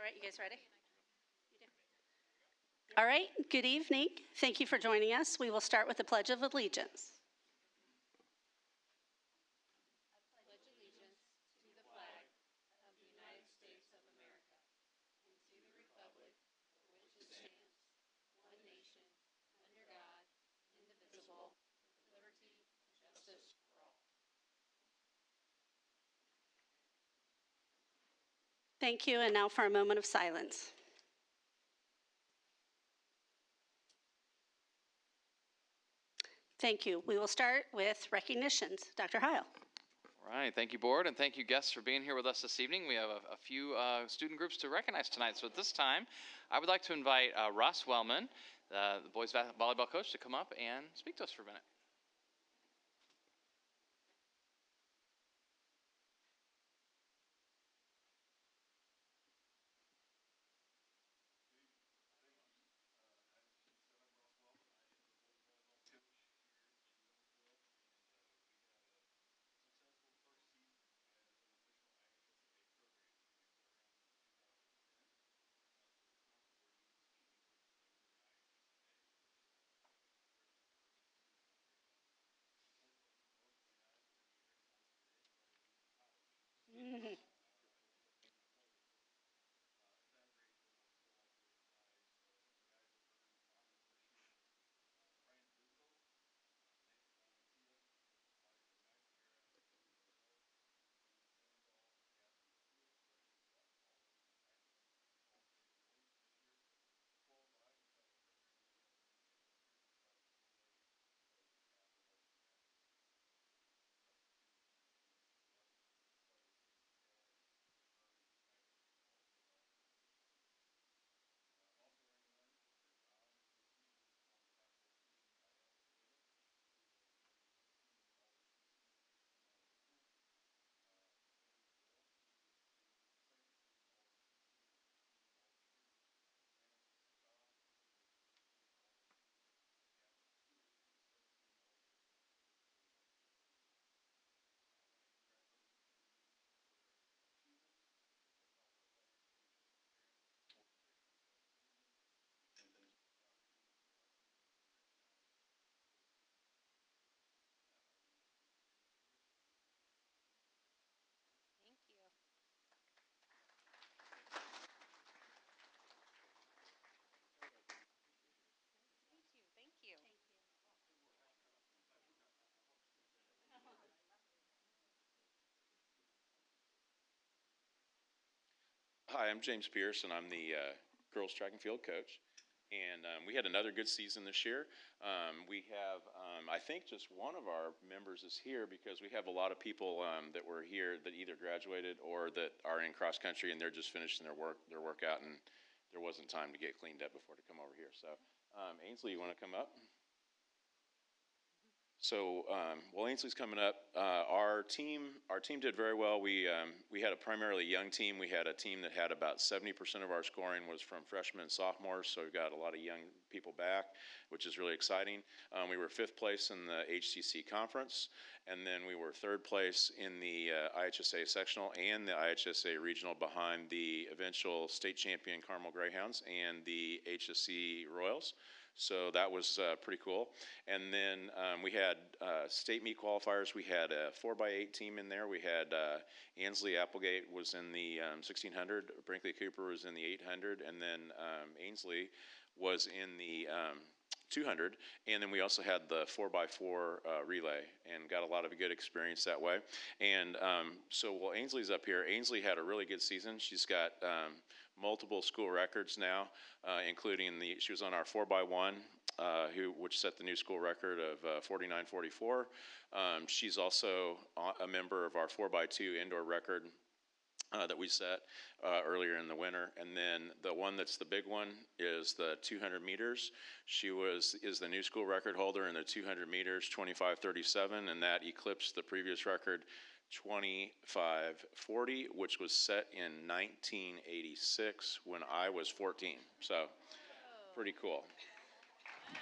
All right, you guys ready? All right, good evening. Thank you for joining us. We will start with the Pledge of Allegiance. Thank you, and now for a moment of silence. Thank you. We will start with recognitions. Dr. Heil. All right, thank you, board, and thank you, guests, for being here with us this evening. We have a few student groups to recognize tonight. So at this time, I would like to invite Ross Wellman, the boys volleyball coach, to come up and speak to us for a minute. Hi, I'm James Pierce, and I'm the girls track and field coach. And we had another good season this year. We have, I think, just one of our members is here because we have a lot of people that were here that either graduated or that are in cross country, and they're just finishing their workout, and there wasn't time to get cleaned up before to come over here. So, Ainsley, you want to come up? So, well, Ainsley's coming up. Our team did very well. We had a primarily young team. We had a team that had about 70% of our scoring was from freshmen and sophomores. So we've got a lot of young people back, which is really exciting. We were 5th place in the HCC conference, and then we were 3rd place in the IHSA sectional and the IHSA regional, behind the eventual state champion Carmel Greyhounds and the HSC Royals. So that was pretty cool. And then we had state meet qualifiers. We had a 4x8 team in there. We had Ansley Applegate was in the 1600. Brinkley Cooper was in the 800. And then Ainsley was in the 200. And then we also had the 4x4 relay and got a lot of good experience that way. And so while Ainsley's up here, Ainsley had a really good season. She's got multiple school records now, including she was on our 4x1, which set the new school record of 49:44. She's also a member of our 4x2 indoor record that we set earlier in the winter. And then the one that's the big one is the 200 meters. She is the new school record holder in the 200 meters, 25:37, and that eclipsed the previous record, 25:40, which was set in 1986 when I was 14. So pretty cool. Wow.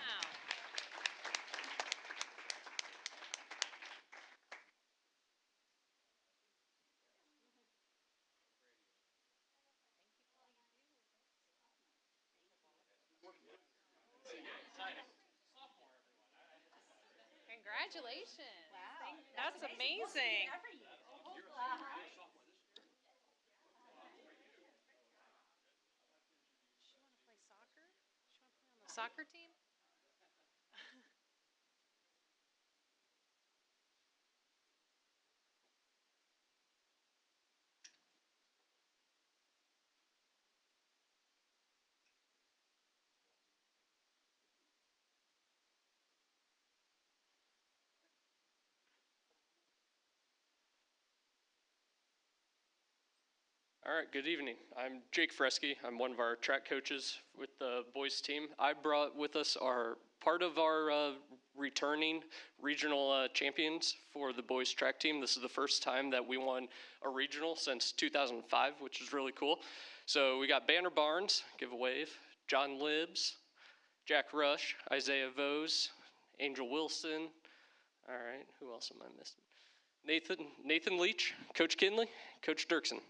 Congratulations. Wow. That's amazing. She want to play soccer? She want to play on the soccer team? All right, good evening. I'm Jake Fresky. I'm one of our track coaches with the boys team. I brought with us part of our returning regional champions for the boys track team. This is the first time that we won a regional since 2005, which is really cool. So we got Banner Barnes, give a wave, John Libbs, Jack Rush, Isaiah Vose, Angel Wilson. All right, who else am I missing? Nathan Leach, Coach Kinley, Coach Dirksen.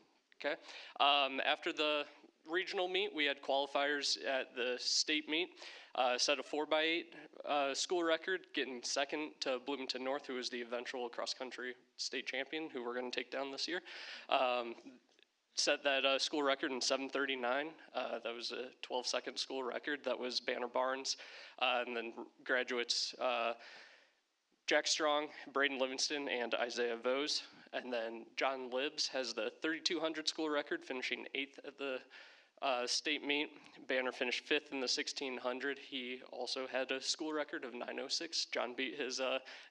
Okay. After the regional meet, we had qualifiers at the state meet. Set a 4x8 school record, getting second to Bloomington North, who was the eventual cross-country state champion, who we're going to take down this year. Set that school record in 7:39. That was a 12-second school record. That was Banner Barnes. And then graduates Jack Strong, Braden Livingston, and Isaiah Vose. And then John Libbs has the 3,200 school record, finishing 8th at the state meet. Banner finished 5th in the 1,600. He also had a school record of 9:06. John beat his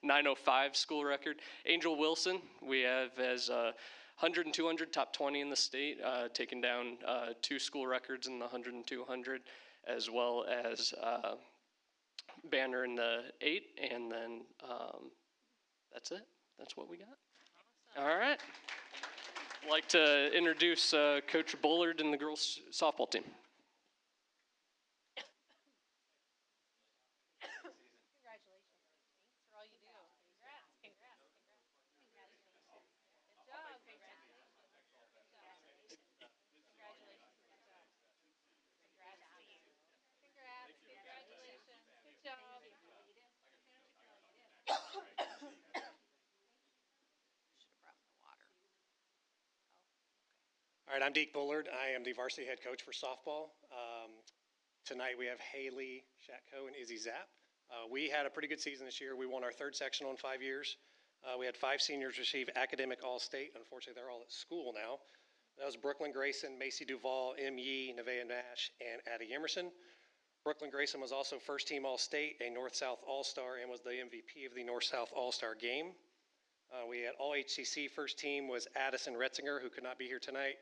9:05 school record. Angel Wilson, we have as 100 and 200 top 20 in the state, taking down 2 school records in the 100 and 200, as well as Banner in the 8, and then that's it. That's what we got. Awesome. All right. I'd like to introduce Coach Bullard and the girls softball team. Congratulations. Thanks for all you do. Congrats. Congratulations. Good job. Congratulations. Good job. Congrats. Congratulations. Good job. All right, I'm Deke Bullard. I am the varsity head coach for softball. Tonight we have Haley Shatko and Izzy Zapp. We had a pretty good season this year. We won our 3rd sectional in 5 years. We had 5 seniors receive academic all-state. Unfortunately, they're all at school now. That was Brooklyn Grayson, Macy Duvall, M. Yee, Nevaeh Nash, and Addie Emerson. Brooklyn Grayson was also first team all-state, a North-South all-star, and was the MVP of the North-South all-star game. We had all HCC first team was Addison Retzinger, who could not be here tonight,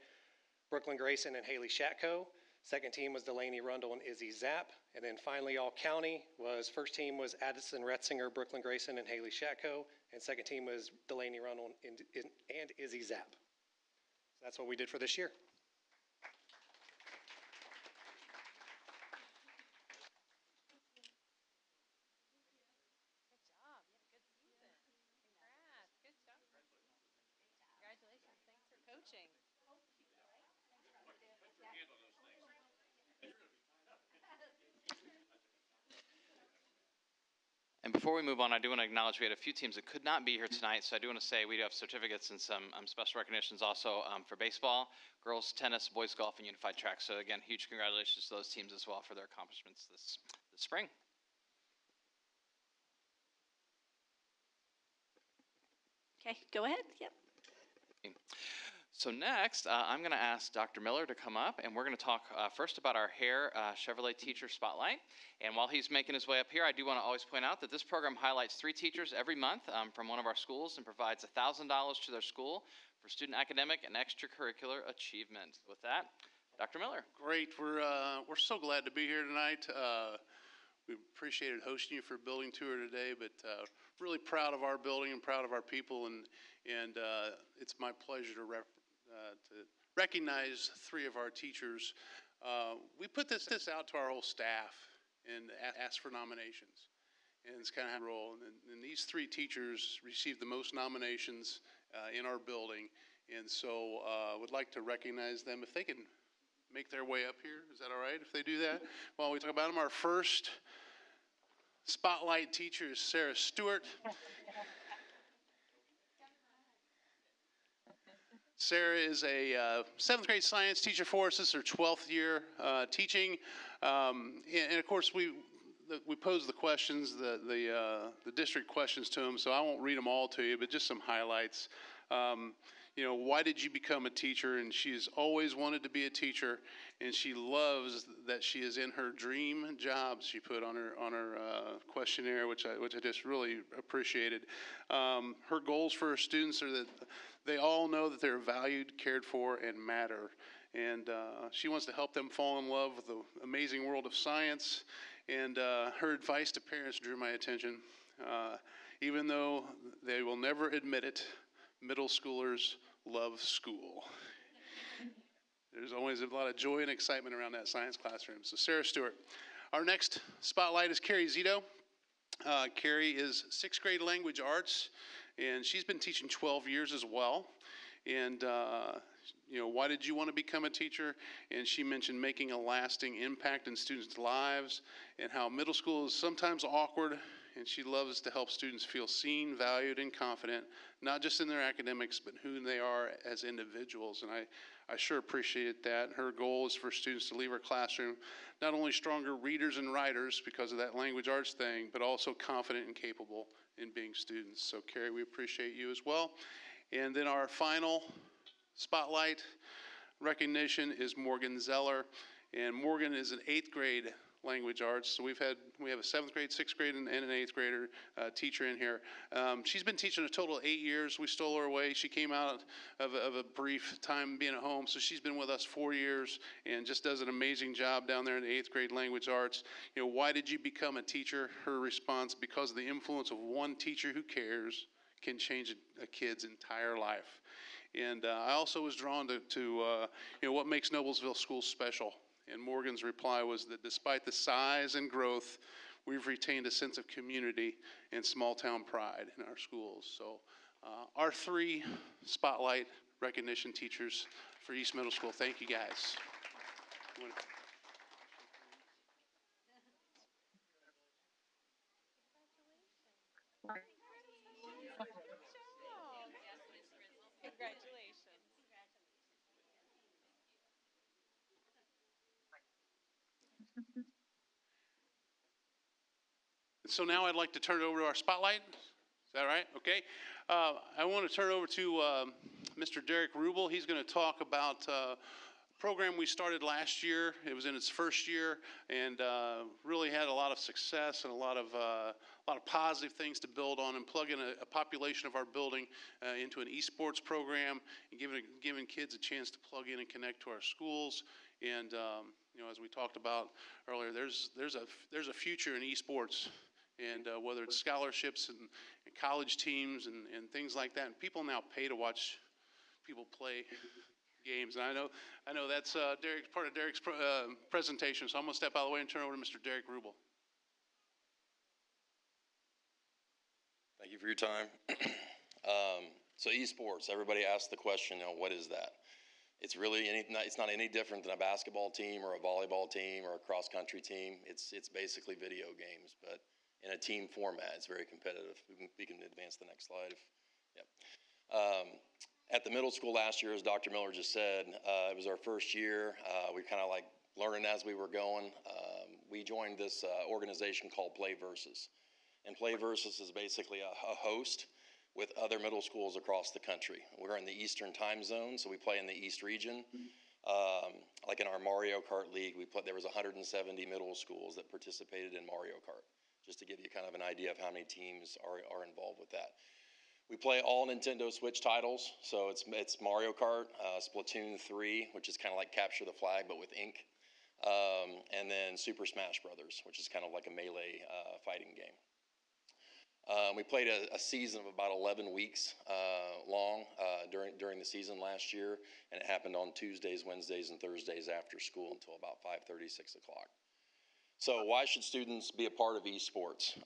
Brooklyn Grayson and Haley Shatko. Second team was Delaney Rundle and Izzy Zapp. And then finally all county was first team was Addison Retzinger, Brooklyn Grayson, and Haley Shatko. And second team was Delaney Rundle and Izzy Zapp. So that's what we did for this year. Good job. You had a good season. Congrats. Good job. Congratulations. Thanks for coaching. And before we move on, I do want to acknowledge we had a few teams that could not be here tonight, so I do want to say we do have certificates and some special recognitions also for baseball, girls tennis, boys golf, and unified track. So again, huge congratulations to those teams as well for their accomplishments this spring. Okay, go ahead. Yep. So next, I'm going to ask Dr. Miller to come up, and we're going to talk first about our Hare Chevrolet Teacher Spotlight. And while he's making his way up here, I do want to always point out that this program highlights 3 teachers every month from one of our schools and provides $1,000 to their school for student academic and extracurricular achievement. With that, Dr. Miller. Great. We're so glad to be here tonight. We appreciated hosting you for a building tour today, but really proud of our building and proud of our people, and it's my pleasure to recognize 3 of our teachers. We put this out to our whole staff and asked for nominations, and it's kind of a role. And these 3 teachers received the most nominations in our building, and so would like to recognize them. If they can make their way up here, is that all right if they do that? While we talk about them, our first spotlight teacher is Sarah Stewart. Sarah is a 7th grade science teacher for us. This is her 12th year teaching. And of course, we posed the questions, the district questions to them, so I won't read them all to you, but just some highlights. Why did you become a teacher? And she has always wanted to be a teacher, and she loves that she is in her dream job. She put on her questionnaire, which I just really appreciated. Her goals for her students are that they all know that they're valued, cared for, and matter. And she wants to help them fall in love with the amazing world of science. And her advice to parents drew my attention. Even though they will never admit it, middle schoolers love school. There's always a lot of joy and excitement around that science classroom. So Sarah Stewart. Our next spotlight is Carrie Zito. Carrie is 6th grade language arts, and she's been teaching 12 years as well. And why did you want to become a teacher? And she mentioned making a lasting impact in students' lives and how middle school is sometimes awkward, and she loves to help students feel seen, valued, and confident, not just in their academics, but who they are as individuals. And I sure appreciate that. Her goal is for students to leave her classroom not only stronger readers and writers because of that language arts thing, but also confident and capable in being students. So Carrie, we appreciate you as well. And then our final spotlight recognition is Morgan Zeller. And Morgan is an 8th grade language arts. So we have a 7th grade, 6th grade, and an 8th grader teacher in here. She's been teaching a total of 8 years. We stole her away. She came out of a brief time being at home, so she's been with us 4 years and just does an amazing job down there in the 8th grade language arts. Why did you become a teacher? Her response: because of the influence of one teacher who cares can change a kid's entire life. And I also was drawn to what makes Noblesville School special. And Morgan's reply was that despite the size and growth, we've retained a sense of community and small town pride in our schools. So our 3 spotlight recognition teachers for East Middle School. Thank you guys. Congratulations. So now I'd like to turn it over to our spotlight. Is that right? Okay. I want to turn it over to Mr. Derek Rubel. He's going to talk about a program we started last year. It was in its first year and really had a lot of success and a lot of positive things to build on, and plug in a population of our building into an esports program and giving kids a chance to plug in and connect to our schools. And as we talked about earlier, there's a future in esports. And whether it's scholarships and college teams and things like that, and people now pay to watch people play games. And I know that's part of Derek's presentation. So I'm going to step out of the way and turn it over to Mr. Derek Rubel. Thank you for your time. So esports, everybody asks the question, what is that? It's really it's not any different than a basketball team or a volleyball team or a cross country team. It's basically video games, but in a team format. It's very competitive. We can advance the next slide. At the middle school last year, as Dr. Miller just said, it was our first year. We kind of like learning as we were going. We joined this organization called Play Versus. And Play Versus is basically a host with other middle schools across the country. We're in the Eastern time zone, so we play in the East region. Like in our Mario Kart League, there was 170 middle schools that participated in Mario Kart, just to give you kind of an idea of how many teams are involved with that. We play all Nintendo Switch titles, so it's Mario Kart, Splatoon 3, which is kind of like Capture the Flag, but with ink, and then Super Smash Brothers, which is kind of like a melee fighting game. We played a season of about 11 weeks long during the season last year, and it happened on Tuesdays, Wednesdays, and Thursdays after school until about 5:30, 6 o'clock. So why should students be a part of esports?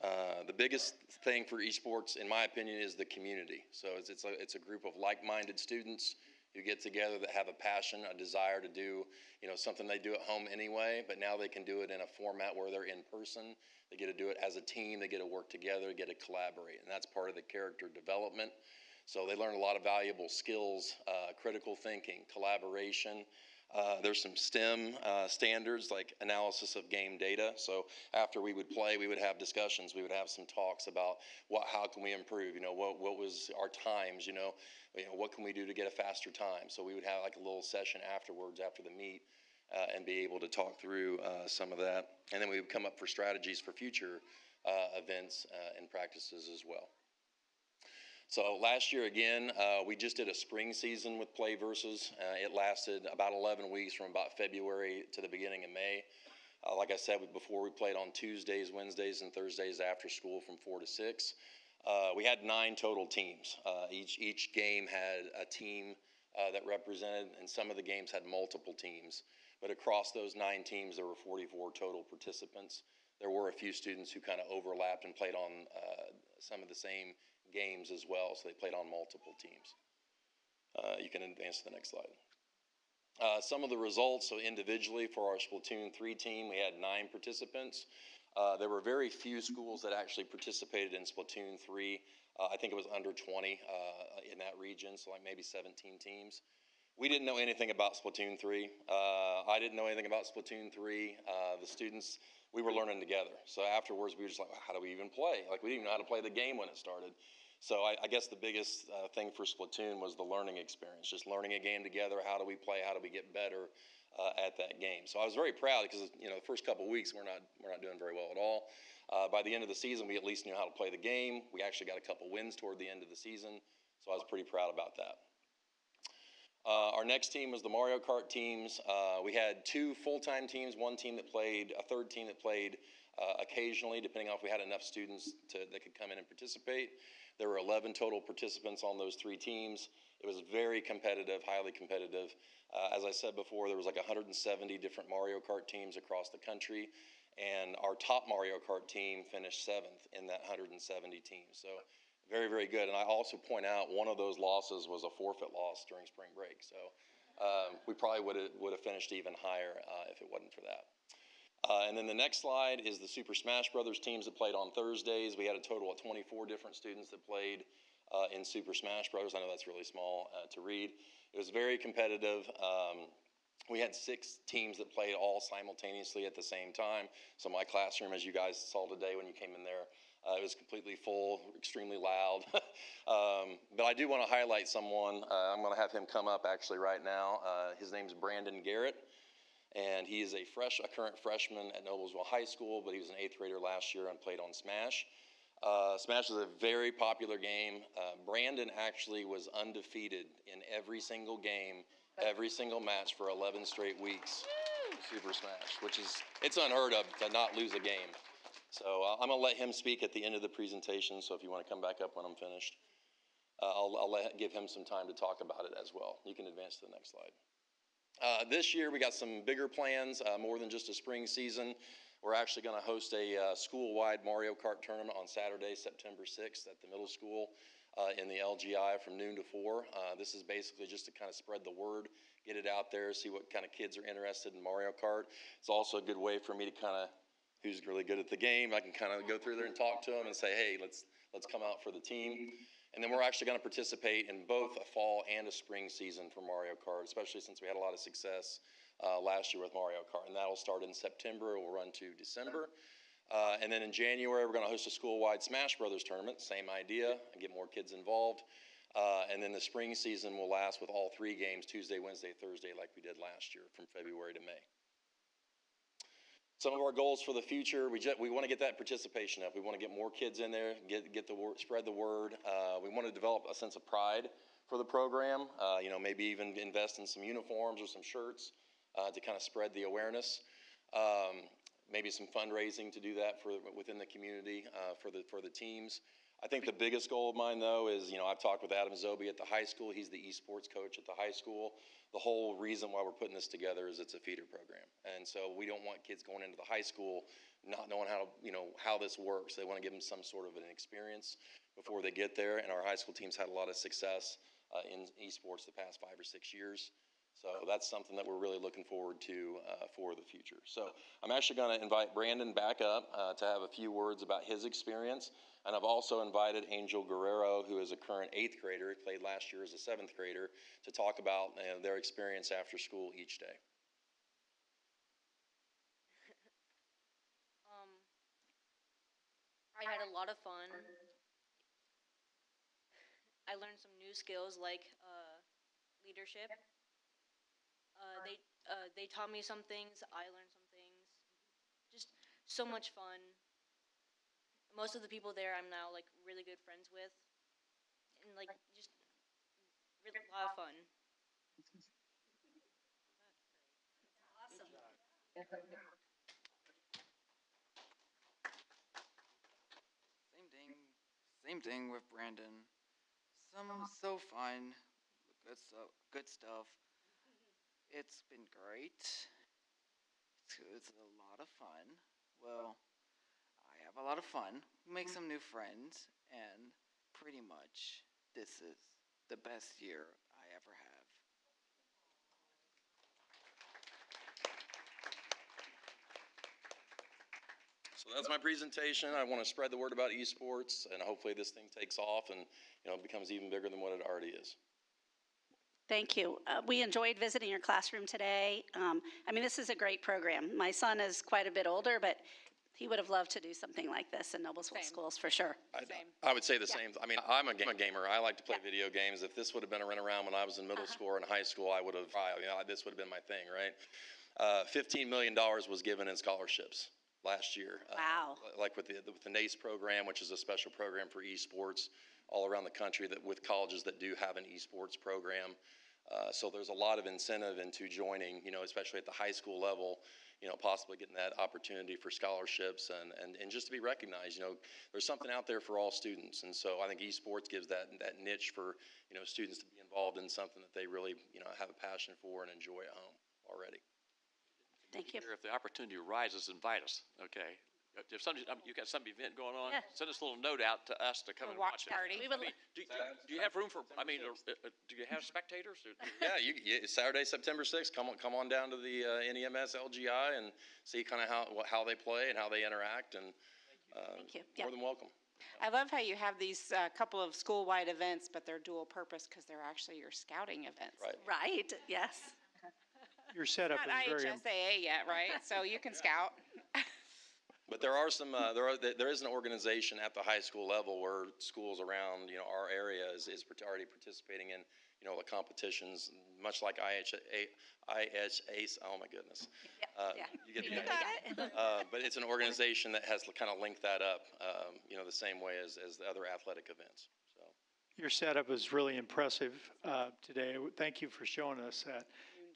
The biggest thing for esports, in my opinion, is the community. So it's a group of like-minded students who get together that have a passion, a desire to do, something they do at home anyway, but now they can do it in a format where they're in person. They get to do it as a team. They get to work together, get to collaborate, and that's part of the character development. So they learn a lot of valuable skills, critical thinking, collaboration. There's some STEM standards like analysis of game data. So after we would play, we would have discussions. We would have some talks about how can we improve? What was our times? What can we do to get a faster time? So we would have like a little session afterwards, after the meet, and be able to talk through some of that. And then we would come up for strategies for future events and practices as well. So last year, again, we just did a spring season with Play Versus. It lasted about 11 weeks from about February to the beginning of May. Like I said before, we played on Tuesdays, Wednesdays, and Thursdays after school from 4 to 6. We had 9 total teams. Each game had a team that represented, and some of the games had multiple teams. But across those 9 teams, there were 44 total participants. There were a few students who kind of overlapped and played on some of the same games as well, so they played on multiple teams. You can advance to the next slide. Some of the results, so individually for our Splatoon 3 team, we had 9 participants. There were very few schools that actually participated in Splatoon 3. I think it was under 20 in that region, so like maybe 17 teams. We didn't know anything about Splatoon 3. I didn't know anything about Splatoon 3. The students, we were learning together. So afterwards, we were just like, how do we even play? Like, we didn't even know how to play the game when it started. So I guess the biggest thing for Splatoon was the learning experience, just learning a game together. How do we play? How do we get better at that game? So I was very proud because the first couple of weeks we're not doing very well at all. By the end of the season, we at least knew how to play the game. We actually got a couple wins toward the end of the season, so I was pretty proud about that. Our next team was the Mario Kart teams. We had 2 full-time teams, one team that played, a third team that played occasionally, depending on if we had enough students that could come in and participate. There were 11 total participants on those 3 teams. It was very competitive, highly competitive. As I said before, there was like 170 different Mario Kart teams across the country, and our top Mario Kart team finished 7th in that 170 teams. So very, very good. And I also point out one of those losses was a forfeit loss during spring break. So we probably would have finished even higher if it wasn't for that. And then the next slide is the Super Smash Brothers teams that played on Thursdays. We had a total of 24 different students that played in Super Smash Brothers. I know that's really small to read. It was very competitive. We had 6 teams that played all simultaneously at the same time. So my classroom, as you guys saw today when you came in there, it was completely full, extremely loud. But I do want to highlight someone. I'm going to have him come up actually right now. His name's Brandon Garrett. And he is a current freshman at Noblesville High School, but he was an 8th grader last year and played on Smash. Smash is a very popular game. Brandon actually was undefeated in every single game, every single match for 11 straight weeks in Super Smash, it's unheard of to not lose a game. So I'm going to let him speak at the end of the presentation, so if you want to come back up when I'm finished, I'll give him some time to talk about it as well. You can advance to the next slide. This year we got some bigger plans, more than just a spring season. We're actually going to host a school-wide Mario Kart tournament on Saturday, September 6th at the middle school in the LGI from noon to 4. This is basically just to kind of spread the word, get it out there, see what kind of kids are interested in Mario Kart. It's also a good way for me to kind of, who's really good at the game, I can kind of go through there and talk to them and say, hey, let's come out for the team. And then we're actually going to participate in both a fall and a spring season for Mario Kart, especially since we had a lot of success last year with Mario Kart. And that'll start in September. It will run to December. And then in January, we're going to host a school-wide Smash Brothers tournament. Same idea, and get more kids involved. And then the spring season will last with all 3 games, Tuesday, Wednesday, Thursday, like we did last year from February to May. Some of our goals for the future, we want to get that participation up. We want to get more kids in there, get the word, spread the word. We want to develop a sense of pride for the program. Maybe even invest in some uniforms or some shirts to kind of spread the awareness. Maybe some fundraising to do that within the community for the teams. I think the biggest goal of mine, though, is, I've talked with Adam Zobe at the high school. He's the esports coach at the high school. The whole reason why we're putting this together is it's a feeder program. And so we don't want kids going into the high school not knowing how this works. They want to give them some sort of an experience before they get there. And our high school teams had a lot of success in esports the past 5 or 6 years. So that's something that we're really looking forward to for the future. So I'm actually going to invite Brandon back up to have a few words about his experience. And I've also invited Angel Guerrero, who is a current 8th grader, who played last year as a 7th grader, to talk about their experience after school each day. I had a lot of fun. I learned some new skills like leadership. They taught me some things. I learned some things. Just so much fun. Most of the people there I'm now like really good friends with, and like just really a lot of fun. Same thing with Brandon. So fun, good stuff. It's been great. It's a lot of fun. Well, I have a lot of fun. Make some new friends, and pretty much this is the best year I ever have. So that's my presentation. I want to spread the word about esports, and hopefully this thing takes off and becomes even bigger than what it already is. Thank you. We enjoyed visiting your classroom today. I mean, this is a great program. My son is quite a bit older, but he would have loved to do something like this in Noblesville schools for sure. I would say the same. I mean, I'm a gamer. I like to play video games. If this would have been around when I was in middle school or in high school, I would have, this would have been my thing, right? $15 million was given in scholarships last year. Wow. Like with the NACE program, which is a special program for esports all around the country with colleges that do have an esports program. So there's a lot of incentive into joining, especially at the high school level, possibly getting that opportunity for scholarships and just to be recognized. There's something out there for all students. And so I think esports gives that niche for, students to be involved in something that they really, have a passion for and enjoy at home already. Thank you. If the opportunity arises, invite us, okay? If you got some event going on, send us a little note out to us to come and watch it. Party. Do you have room for, do you have spectators? Yeah, Saturday, September 6th, come on down to the NEMS LGI and see kind of how they play and how they interact, and Thank you. more than welcome. I love how you have these couple of school-wide events, but they're dual purpose because they're actually your scouting events. Right. Right, yes. Your setup Not is very IHSAA yet, right? So you can scout. But there are some there is an organization at the high school level where schools around our area is already participating in the competitions, much like IHSACE. Oh my goodness, you get the but it's an organization that has kind of linked that up, the same way as the other athletic events. So Your setup is really impressive today. Thank you for showing us that.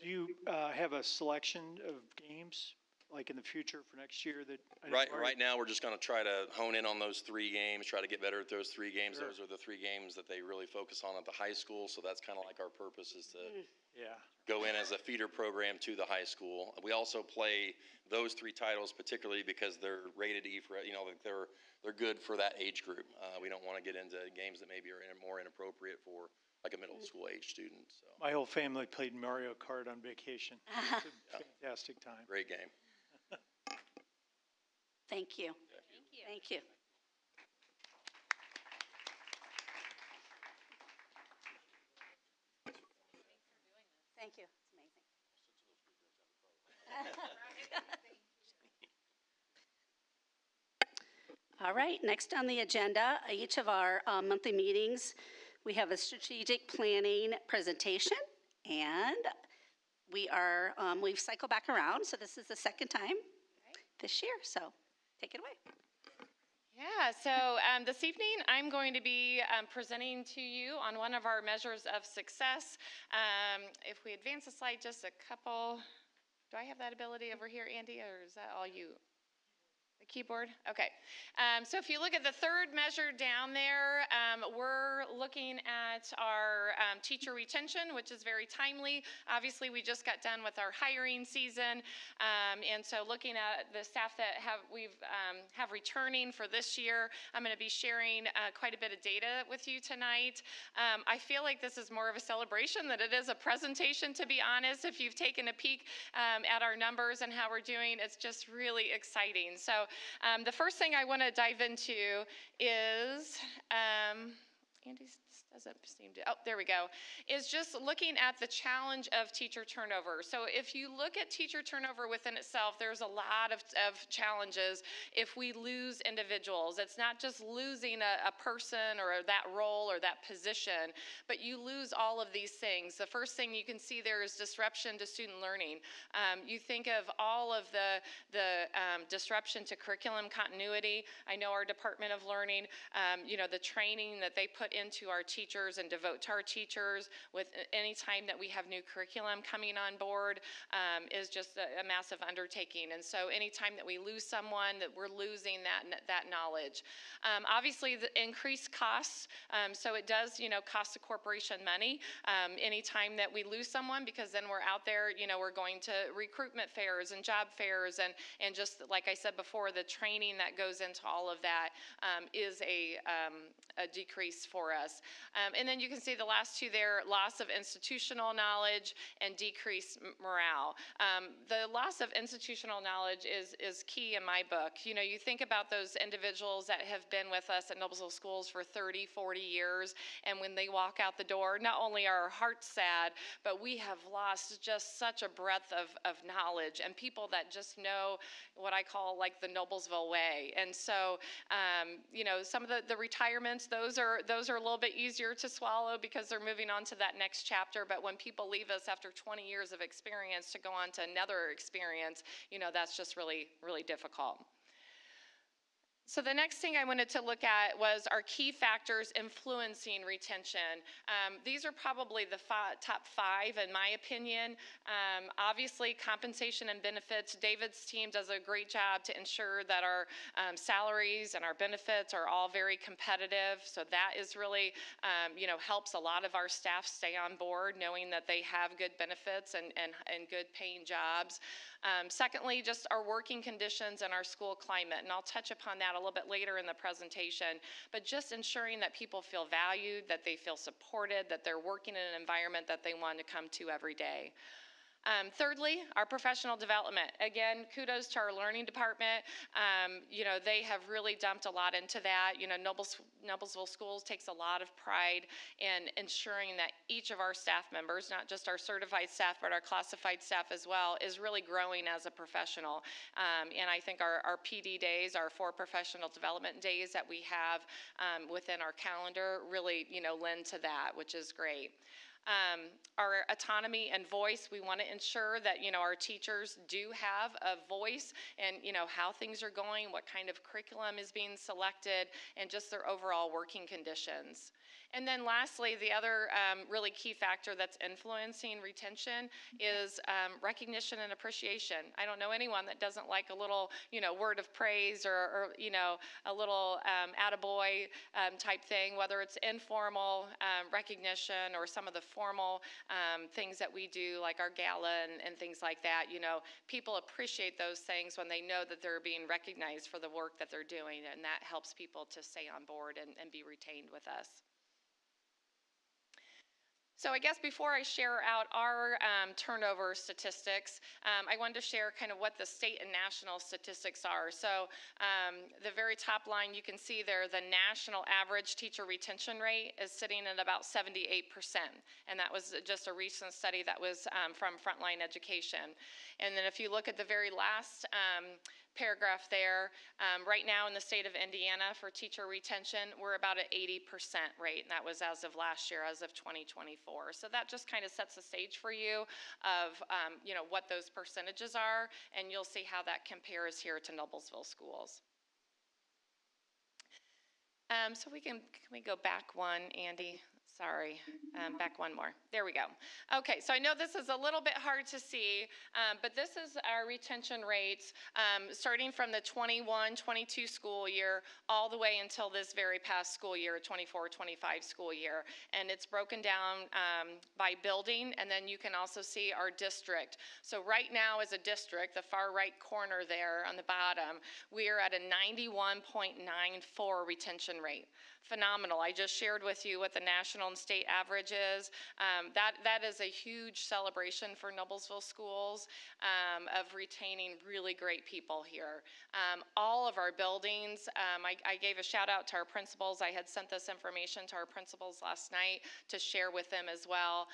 Do you have a selection of games like in the future for next year that? Right now we're just going to try to hone in on those 3 games, try to get better at those 3 games. Sure. Those are the 3 games that they really focus on at the high school. So that's kind of like our purpose is to go in as a feeder program to the high school. We also play those 3 titles particularly because they're rated E for they're good for that age group. We don't want to get into games that maybe are more inappropriate for like a middle school age student. So My whole family played Mario Kart on vacation. It's a fantastic time. Great game. Thank you. Thank you. Thank you. It's amazing. All right, next on the agenda, each of our monthly meetings, we have a strategic planning presentation, and we've cycled back around, so this is the second time this year, so take it away. Yeah, so this evening I'm going to be presenting to you on one of our measures of success. If we advance the slide just a couple, do I have that ability over here, Andy, or is that all you? keyboard? Okay. So if you look at the third measure down there, we're looking at our teacher retention, which is very timely. Obviously, we just got done with our hiring season. And so looking at the staff that have returning for this year, I'm going to be sharing quite a bit of data with you tonight. I feel like this is more of a celebration than it is a presentation, to be honest. If you've taken a peek at our numbers and how we're doing, it's just really exciting. So the first thing I want to dive into is, Andy doesn't seem to, oh, there we go, is just looking at the challenge of teacher turnover. So if you look at teacher turnover within itself, there's a lot of challenges if we lose individuals. It's not just losing a person or that role or that position, but you lose all of these things. The first thing you can see there is disruption to student learning. You think of all of the disruption to curriculum continuity. I know our Department of Learning, the training that they put into our teachers and devote to our teachers with any time that we have new curriculum coming on board is just a massive undertaking. And so anytime that we lose someone, that we're losing that knowledge. Obviously, the increased costs, so it does, cost the corporation money anytime that we lose someone, because then we're out there, we're going to recruitment fairs and job fairs, and just like I said before, the training that goes into all of that is a decrease for us. And then you can see the last two there, loss of institutional knowledge and decreased morale. The loss of institutional knowledge is key in my book. You think about those individuals that have been with us at Noblesville Schools for 30, 40 years, and when they walk out the door, not only are our hearts sad, but we have lost just such a breadth of knowledge and people that just know what I call like the Noblesville way. And so, some of the retirements, those are a little bit easier to swallow because they're moving on to that next chapter. But when people leave us after 20 years of experience to go on to another experience, that's just really, really difficult. So the next thing I wanted to look at was our key factors influencing retention. These are probably the top five in my opinion. Obviously, compensation and benefits. David's team does a great job to ensure that our salaries and our benefits are all very competitive. So that is really, helps a lot of our staff stay on board, knowing that they have good benefits and good paying jobs. Secondly, just our working conditions and our school climate, and I'll touch upon that a little bit later in the presentation, but just ensuring that people feel valued, that they feel supported, that they're working in an environment that they want to come to every day. Thirdly, our professional development. Again, kudos to our learning department. They have really dumped a lot into that. Noblesville Schools takes a lot of pride in ensuring that each of our staff members, not just our certified staff, but our classified staff as well, is really growing as a professional. And I think our PD days, our 4 professional development days that we have within our calendar really, lend to that, which is great. Our autonomy and voice, we want to ensure that, our teachers do have a voice and, how things are going, what kind of curriculum is being selected, and just their overall working conditions. And then lastly, the other really key factor that's influencing retention is recognition and appreciation. I don't know anyone that doesn't like a little, word of praise or a little attaboy type thing, whether it's informal recognition or some of the formal things that we do, like our gala and things like that. People appreciate those things when they know that they're being recognized for the work that they're doing, and that helps people to stay on board and be retained with us. So I guess before I share out our turnover statistics, I wanted to share kind of what the state and national statistics are. So the very top line, you can see there the national average teacher retention rate is sitting at about 78%. And that was just a recent study that was from Frontline Education. And then if you look at the very last paragraph there, right now in the state of Indiana for teacher retention, we're about at 80% rate, and that was as of last year, as of 2024. So that just kind of sets the stage for you of what those percentages are, and you'll see how that compares here to Noblesville Schools. So can we go back one, Andy? Sorry, back one more. There we go. Okay, so I know this is a little bit hard to see, but this is our retention rates starting from the 21-22 school year all the way until this very past school year, 24-25 school year. And it's broken down by building, and then you can also see our district. So right now as a district, the far right corner there on the bottom, we are at a 91.94 retention rate. Phenomenal. I just shared with you what the national and state average is. That is a huge celebration for Noblesville schools of retaining really great people here. All of our buildings, I gave a shout out to our principals. I had sent this information to our principals last night to share with them as well.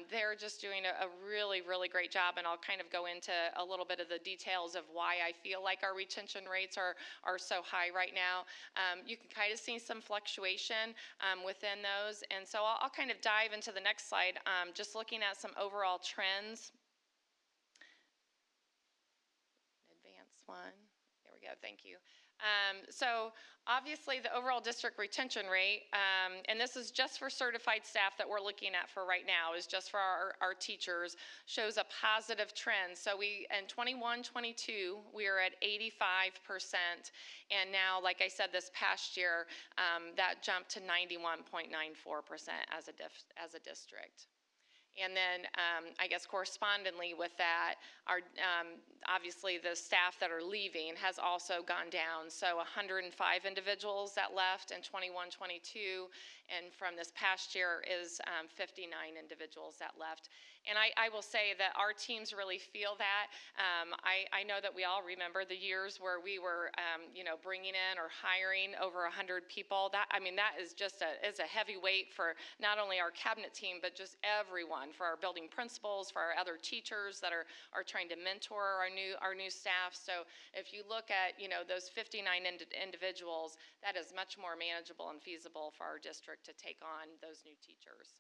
They're just doing a really, really great job, and I'll kind of go into a little bit of the details of why I feel like our retention rates are so high right now. You can kind of see some fluctuation within those. And so I'll kind of dive into the next slide, just looking at some overall trends. Advance one. There we go. Thank you. So obviously the overall district retention rate, and this is just for certified staff that we're looking at for right now, is just for our teachers, shows a positive trend. So we, in 21-22, we are at 85%, and now, like I said, this past year, that jumped to 91.94% as a district. And then, I guess correspondingly with that, our obviously the staff that are leaving has also gone down. So 105 individuals that left in 21-22, and from this past year is 59 individuals that left. And I will say that our teams really feel that. I know that we all remember the years where we were, bringing in or hiring over 100 people. That is just is a heavy weight for not only our cabinet team, but just everyone, for our building principals, for our other teachers that are trying to mentor our new staff. So if you look at, those 59 individuals, that is much more manageable and feasible for our district to take on those new teachers.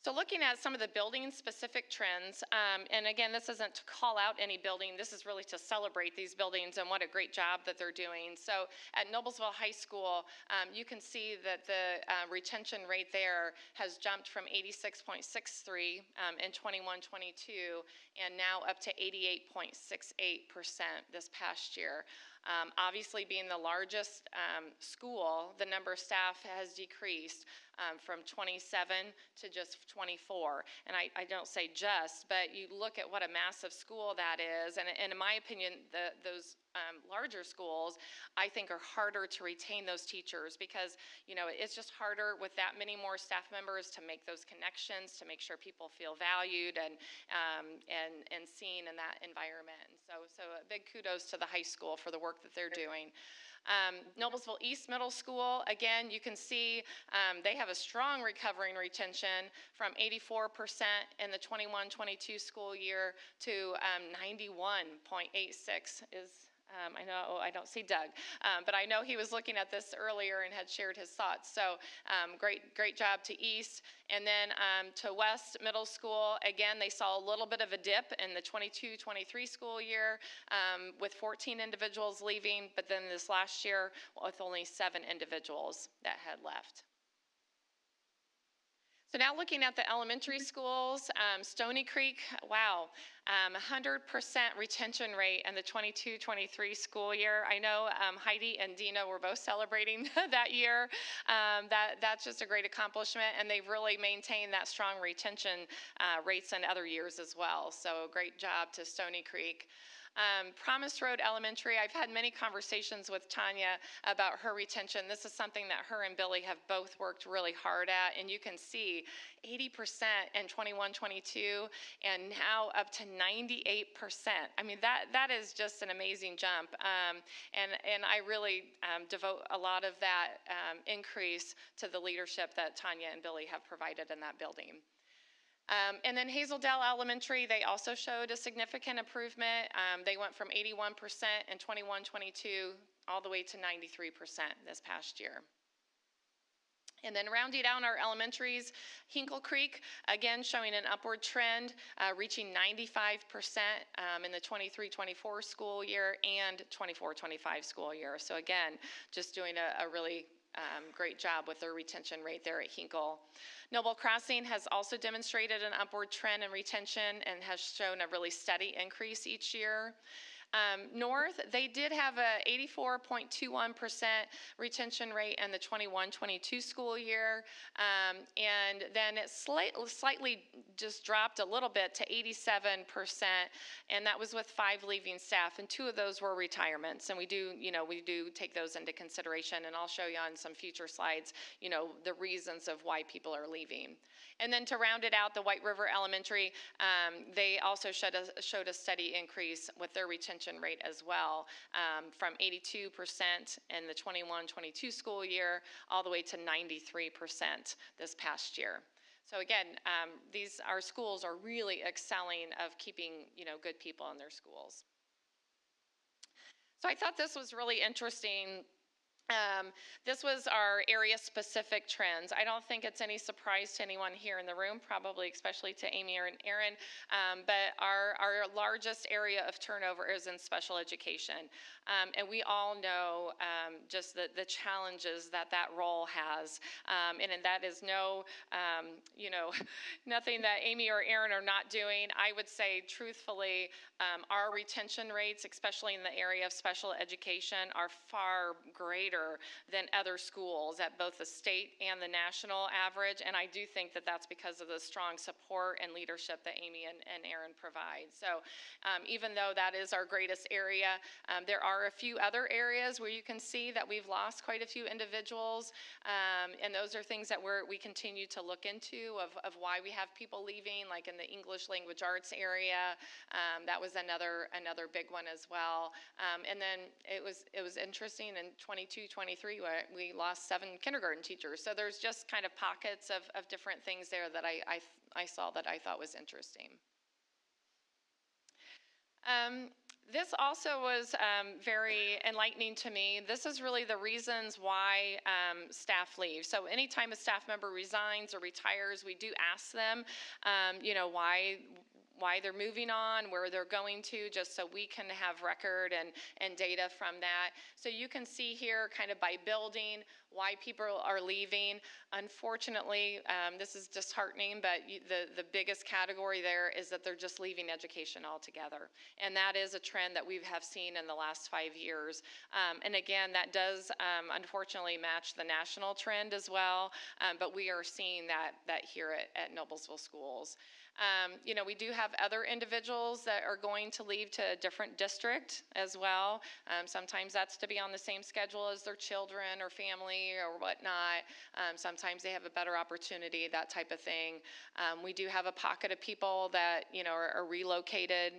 So looking at some of the building-specific trends, and again, this isn't to call out any building, this is really to celebrate these buildings and what a great job that they're doing. So at Noblesville High School, you can see that the retention rate there has jumped from 86.63 in 21-22, and now up to 88.68% this past year. Obviously, being the largest school, the number of staff has decreased from 27 to just 24. And I don't say just, but you look at what a massive school that is. And in my opinion, those larger schools, I think, are harder to retain those teachers because, it's just harder with that many more staff members to make those connections, to make sure people feel valued and seen in that environment. And so a big kudos to the high school for the work that they're doing. Noblesville East Middle School, again, you can see they have a strong recovering retention from 84% in the 21-22 school year to 91.86 is. I know I don't see Doug, but I know he was looking at this earlier and had shared his thoughts. So great job to East. And then to West Middle School, again, they saw a little bit of a dip in the 22-23 school year with 14 individuals leaving, but then this last year with only 7 individuals that had left. So now looking at the elementary schools, Stony Creek, wow, 100% retention rate in the 22-23 school year. I know Heidi and Dina were both celebrating that year. That's just a great accomplishment, and they've really maintained that strong retention rates in other years as well. So great job to Stony Creek. Promise Road Elementary, I've had many conversations with Tanya about her retention. This is something that her and Billy have both worked really hard at, and you can see 80% in 21-22, and now up to 98%. I mean, that is just an amazing jump, and I really devote a lot of that increase to the leadership that Tanya and Billy have provided in that building. And then Hazeldale Elementary, they also showed a significant improvement. They went from 81% in 21-22 all the way to 93% this past year. And then rounding out our elementaries, Hinkle Creek, again showing an upward trend, reaching 95% in the 23-24 school year and 24-25 school year. So again, just doing a really great job with their retention rate there at Hinkle. Noble Crossing has also demonstrated an upward trend in retention and has shown a really steady increase each year. North, they did have a 84.21% retention rate in the 21-22 school year, and then it slightly just dropped a little bit to 87%, and that was with 5 leaving staff, and 2 of those were retirements, and we do take those into consideration, and I'll show you on some future slides, the reasons of why people are leaving. And then to round it out, the White River Elementary, they also showed a steady increase with their retention rate as well, from 82% in the 21-22 school year all the way to 93% this past year. So again, our schools are really excelling of keeping good people in their schools. So I thought this was really interesting. This was our area-specific trends. I don't think it's any surprise to anyone here in the room, probably especially to Amy and Aaron, but our largest area of turnover is in special education. And we all know just the challenges that role has. And that is nothing that Amy or Aaron are not doing. I would say, truthfully, our retention rates, especially in the area of special education, are far greater than other schools at both the state and the national average, and I do think that that's because of the strong support and leadership that Amy and Aaron provide. So even though that is our greatest area, there are a few other areas where you can see that we've lost quite a few individuals, and those are things that we continue to look into of why we have people leaving, like in the English language arts area. That was another big one as well. And then it was interesting in 22-23 we lost 7 kindergarten teachers. So there's just kind of pockets of different things there that I saw that I thought was interesting. This also was very enlightening to me. This is really the reasons why staff leave. So anytime a staff member resigns or retires, we do ask them, why they're moving on, where they're going to, just so we can have record and data from that. So you can see here kind of by building why people are leaving. Unfortunately, this is disheartening, but the biggest category there is that they're just leaving education altogether. And that is a trend that we have seen in the last 5 years. And again, that does unfortunately match the national trend as well, but we are seeing that here at Noblesville Schools. We do have other individuals that are going to leave to a different district as well. Sometimes that's to be on the same schedule as their children or family or whatnot. Sometimes they have a better opportunity, that type of thing. We do have a pocket of people that, are relocated,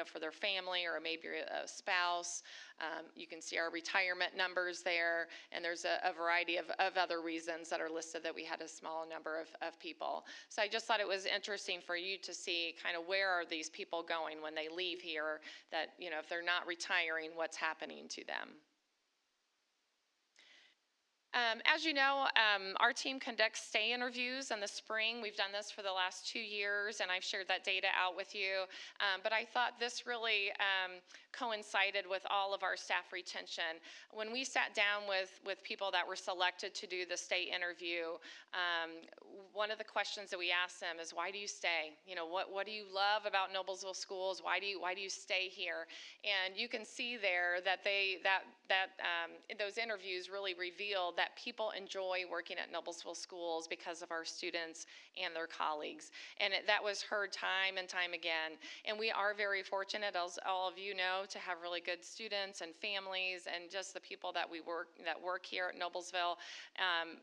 for their family or maybe a spouse. You can see our retirement numbers there, and there's a variety of other reasons that are listed that we had a small number of people. So I just thought it was interesting for you to see kind of where are these people going when they leave here, that, if they're not retiring, what's happening to them. As you know, our team conducts stay interviews in the spring. We've done this for the last 2 years, and I've shared that data out with you. But I thought this really coincided with all of our staff retention. When we sat down with people that were selected to do the stay interview, one of the questions that we asked them is, why do you stay? What do you love about Noblesville Schools? Why do you stay here? And you can see there that those interviews really revealed that people enjoy working at Noblesville Schools because of our students and their colleagues. And that was heard time and time again. And we are very fortunate, as all of you know, to have really good students and families and just the people that work here at Noblesville.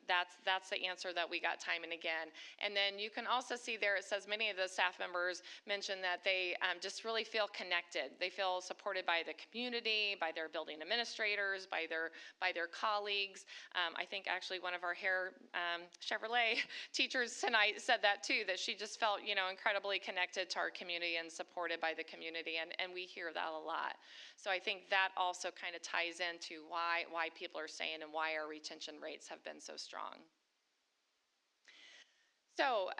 That's the answer that we got time and again. And then you can also see there, it says many of the staff members mentioned that they just really feel connected. They feel supported by the community, by their building administrators, by their colleagues. I think actually one of our hair Chevrolet teachers tonight said that too, that she just felt, incredibly connected to our community and supported by the community, and we hear that a lot. So I think that also kind of ties into why people are staying and why our retention rates have been so strong. So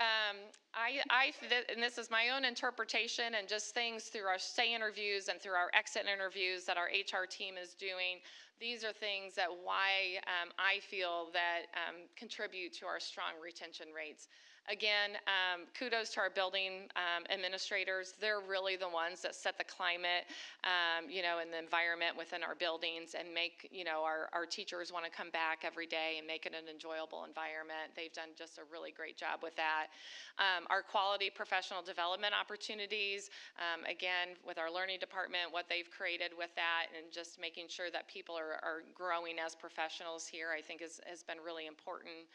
and this is my own interpretation and just things through our stay interviews and through our exit interviews that our HR team is doing. these are things that why I feel that contribute to our strong retention rates. Again, kudos to our building administrators. They're really the ones that set the climate, and the environment within our buildings and make, our teachers want to come back every day and make it an enjoyable environment. They've done just a really great job with that. Our quality professional development opportunities, again, with our learning department, what they've created with that and just making sure that people are growing as professionals here, I think has been really important.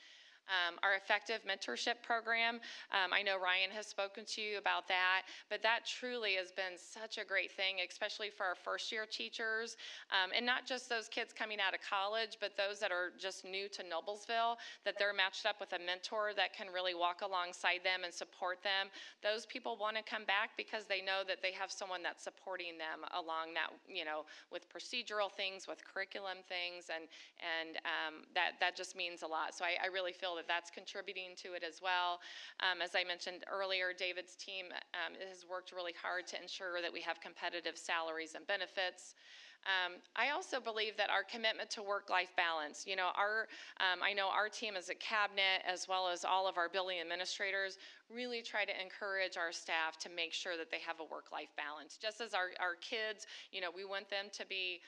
Our effective mentorship program, I know Ryan has spoken to you about that, but that truly has been such a great thing, especially for our first-year teachers, and not just those kids coming out of college, but those that are just new to Noblesville, that they're matched up with a mentor that can really walk alongside them and support them. Those people want to come back because they know that they have someone that's supporting them along that, with procedural things, with curriculum things, and that just means a lot. So I really feel that that's contributing to it as well. As I mentioned earlier, David's team has worked really hard to ensure that we have competitive salaries and benefits. I also believe that our commitment to work-life balance, I know our team as a cabinet, as well as all of our building administrators, really try to encourage our staff to make sure that they have a work-life balance. Just as our kids, we want them to be,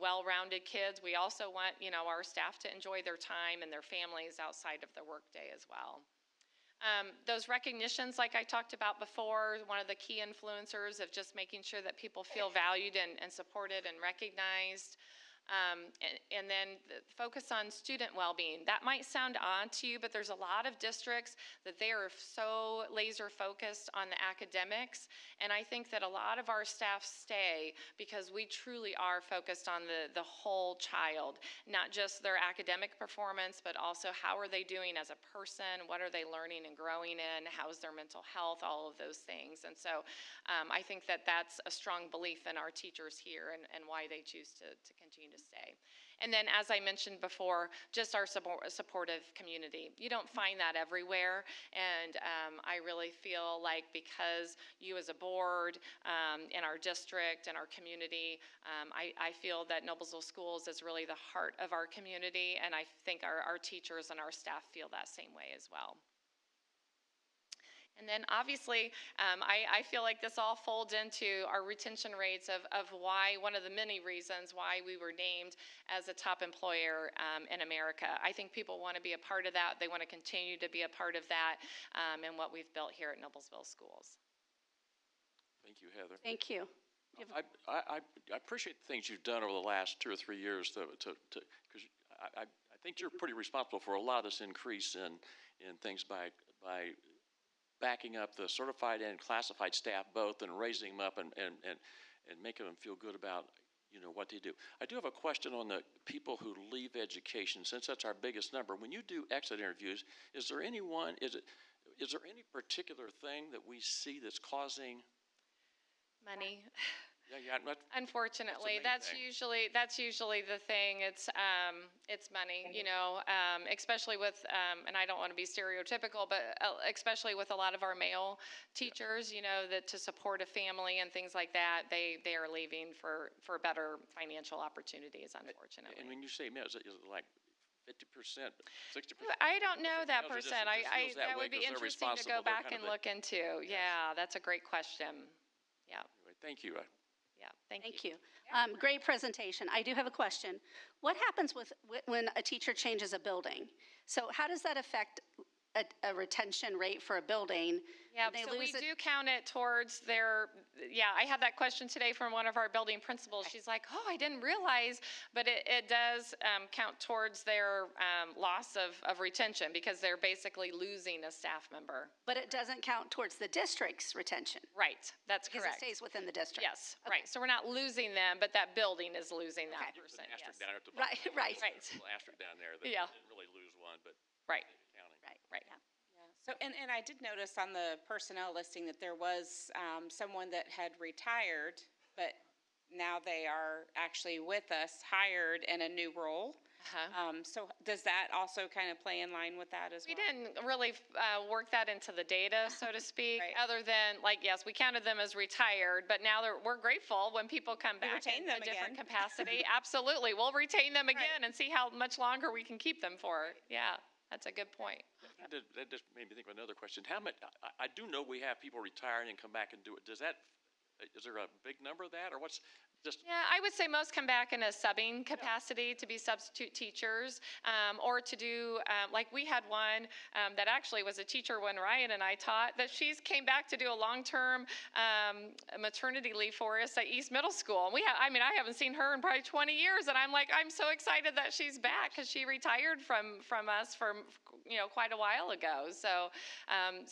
well-rounded kids. We also want, our staff to enjoy their time and their families outside of their workday as well. Those recognitions, like I talked about before, one of the key influencers of just making sure that people feel valued and supported and recognized. And then the focus on student well-being. That might sound odd to you, but there's a lot of districts that they are so laser focused on the academics, and I think that a lot of our staff stay because we truly are focused on the whole child, not just their academic performance, but also how are they doing as a person, what are they learning and growing in, how's their mental health, all of those things. And so I think that that's a strong belief in our teachers here and why they choose to continue to stay. And then, as I mentioned before, just our supportive community. You don't find that everywhere, and I really feel like because you as a board, in our district and our community, I feel that Noblesville Schools is really the heart of our community, and I think our teachers and our staff feel that same way as well. And then obviously, I feel like this all folds into our retention rates of why, one of the many reasons why we were named as a top employer in America. I think people want to be a part of that. They want to continue to be a part of that and what we've built here at Noblesville Schools. Thank you, Heather. Thank you. I appreciate the things you've done over the last 2 or 3 years because I think you're pretty responsible for a lot of this increase in things by backing up the certified and classified staff both and raising them up and making them feel good about what they do. I do have a question on the people who leave education, since that's our biggest number. When you do exit interviews, is there any particular thing that we see that's causing Money. Yeah, Unfortunately, that's usually the thing. It's money, especially with, and I don't want to be stereotypical, but especially with a lot of our male teachers, that to support a family and things like that, they are leaving for better financial opportunities, unfortunately. And when you say male, is it like 50%, 60%? I don't know that percent. That would be because interesting to go back and look into. Yeah, that's a great question. Yeah. Anyway, thank you. Yeah, thank you. Great presentation. I do have a question. What happens when a teacher changes a building? So how does that affect a retention rate for a building? Yeah, so we do count it towards their, I had that question today from one of our building principals. She's like, oh, I didn't realize, but it does count towards their loss of retention because they're basically losing a staff member. But it doesn't count towards the district's retention. Right, that's correct. Because it stays within the district. Yes, right. So we're not losing them, but that building is losing that person. There's an asterisk Yes. down at the bottom. Right. There's a little asterisk down there that didn't really lose one, but right. counting. Right. Yeah. So, and I did notice on the personnel listing that there was someone that had retired, but now they are actually with us, hired in a new role. So does that also kind of play in line with that as well? We didn't really work that into the data, so to speak, Right. other than, like, yes, we counted them as retired, but now we're grateful when people come back retain in them a different again. capacity. Absolutely. We'll retain them again and see how much longer we can keep them for. Yeah, that's a good point. That just made me think of another question. How much, I do know we have people retiring and come back and do it. Is there a big number of that, or what's just? Yeah, I would say most come back in a subbing capacity to be substitute teachers, or to do, like we had one that actually was a teacher when Ryan and I taught, that she's came back to do a long-term maternity leave for us at East Middle School. And I haven't seen her in probably 20 years, and I'm so excited that she's back because she retired from us for quite a while ago. So